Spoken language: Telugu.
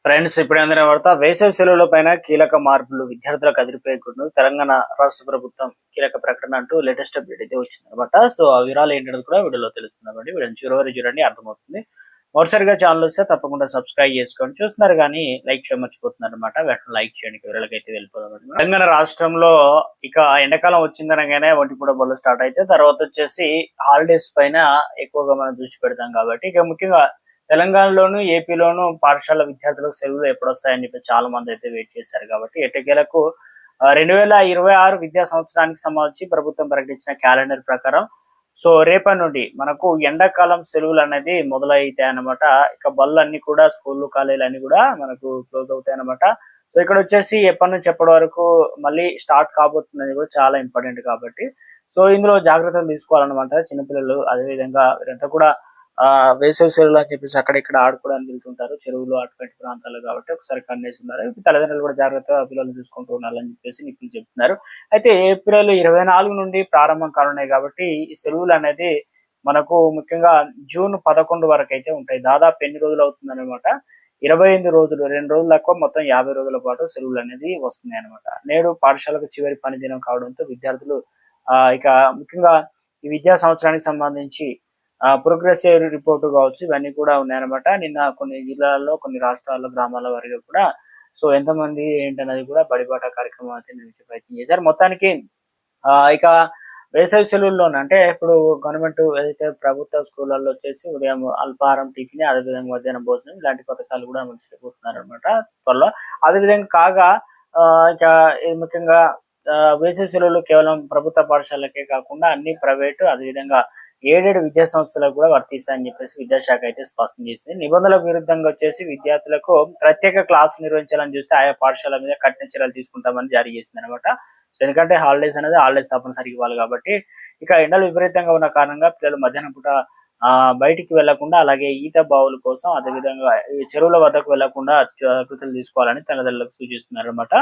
ఫ్రెండ్స్ ఇప్పుడు అందిన వార్త వేసవి సెలవుల పైన కీలక మార్పులు విద్యార్థులకు అదిరిపోయేకుండా తెలంగాణ రాష్ట్ర ప్రభుత్వం కీలక ప్రకటన అంటూ లేటెస్ట్ అప్డేట్ అయితే వచ్చింది అనమాట. సో ఆ వివరాలు ఏంటనేది కూడా వీడియోలో తెలుస్తుందండి. వీడియో చివరి చూడండి, అర్థమవుతుంది. మొదటిసారిగా ఛానల్ వస్తే తప్పకుండా సబ్స్క్రైబ్ చేసుకోండి. చూస్తున్నారు కానీ లైక్ చేయడం మర్చిపోతున్నారు అనమాట. వెంటనే లైక్ చేయండి. వివరాలకైతే వెళ్ళిపోదాం. తెలంగాణ రాష్ట్రంలో ఇక ఎండాకాలం వచ్చిందనగానే ఒంటిపూట బళ్ళు స్టార్ట్ అయితే తర్వాత వచ్చేసి హాలిడేస్ పైన ఎక్కువగా మనం దృష్టి పెడతాం కాబట్టి ఇక ముఖ్యంగా తెలంగాణలోను ఏపీలోను పాఠశాల విద్యార్థులకు సెలవులు ఎప్పుడు వస్తాయని చెప్పి చాలా మంది అయితే వెయిట్ చేశారు. కాబట్టి ఎట్టకేలకు 2026 విద్యా సంవత్సరానికి సంబంధించి ప్రభుత్వం ప్రకటించిన క్యాలెండర్ ప్రకారం సో రేపటి నుండి మనకు ఎండాకాలం సెలవులు అనేది మొదలైతాయి అన్నమాట. ఇక బళ్ళు అన్ని కూడా స్కూళ్ళు కాలేజీలు అన్ని కూడా మనకు క్లోజ్ అవుతాయి అన్నమాట. సో ఇక్కడ వచ్చేసి ఎప్పటి నుంచి ఎప్పటి వరకు మళ్ళీ స్టార్ట్ కాబోతుందని కూడా చాలా ఇంపార్టెంట్ కాబట్టి సో ఇందులో జాగ్రత్తలు తీసుకోవాలన్నమాట. చిన్నపిల్లలు అదేవిధంగా వీరంతా కూడా వేసవి సెలవులు అని చెప్పేసి అక్కడిక్కడ ఆడుకోవడానికి వెళ్తుంటారు, చెరువులు అటువంటి ప్రాంతాలు. కాబట్టి ఒకసారి కన్నేసి ఉన్నారు. తల్లిదండ్రులు కూడా జాగ్రత్తగా పిల్లలు చూసుకుంటూ ఉండాలని చెప్పేసి నిపుణులు చెప్తున్నారు. అయితే ఏప్రిల్ 24 నుండి ప్రారంభం కానున్నాయి కాబట్టి ఈ సెలవులు అనేది మనకు ముఖ్యంగా జూన్ 11 వరకు అయితే ఉంటాయి. దాదాపు ఎన్ని రోజులు అవుతుంది అనమాట, 28 రోజులు, 2 రోజులు తక్కువ మొత్తం 50 రోజుల పాటు సెలవులు అనేది వస్తున్నాయి అనమాట. నేడు పాఠశాలకు చివరి పని దినం కావడంతో విద్యార్థులు ఇక ముఖ్యంగా ఈ విద్యా సంవత్సరానికి సంబంధించి ప్రోగ్రెసివ్ రిపోర్ట్ కావచ్చు, ఇవన్నీ కూడా ఉన్నాయన్నమాట. నిన్న కొన్ని జిల్లాల్లో, కొన్ని రాష్ట్రాల్లో, గ్రామాల వరకు కూడా సో ఎంతమంది ఏంటన్నది కూడా బడిబాట కార్యక్రమం అయితే నిర్వహించే ప్రయత్నం చేశారు. మొత్తానికి ఇక వేసవి సెలవుల్లోనే అంటే ఇప్పుడు గవర్నమెంట్ ఏదైతే ప్రభుత్వ స్కూళ్ళల్లో వచ్చేసి ఉదయం అల్పాహారం, టిఫిన్, అదేవిధంగా మధ్యాహ్నం భోజనం ఇలాంటి పథకాలు కూడా అమలు చేయబోతున్నారు అనమాట త్వరలో. అదేవిధంగా కాగా ఇక ముఖ్యంగా వేసవి సెలవులు కేవలం ప్రభుత్వ పాఠశాలకే కాకుండా అన్ని ప్రైవేటు అదేవిధంగా ఏడేడు విద్యా సంస్థలకు కూడా వర్తిస్తాయని చెప్పేసి విద్యాశాఖ అయితే స్పష్టం చేసింది. నిబంధనలకు విరుద్ధంగా వచ్చేసి విద్యార్థులకు ప్రత్యేక క్లాసులు నిర్వహించాలని చూస్తే ఆయా పాఠశాల మీద కఠిన చర్యలు తీసుకుంటామని జారీ చేసింది అనమాట. సో ఎందుకంటే హాలిడేస్ తప్పనిసరి ఇవ్వాలి కాబట్టి ఇక ఎండలు విపరీతంగా ఉన్న కారణంగా పిల్లలు మధ్యాహ్నం పూట బయటికి వెళ్లకుండా, అలాగే ఈత బావుల కోసం అదేవిధంగా ఈ చెరువుల వద్దకు వెళ్లకుండా జాగ్రత్తలు తీసుకోవాలని తల్లిదండ్రులకు సూచిస్తున్నారు అనమాట.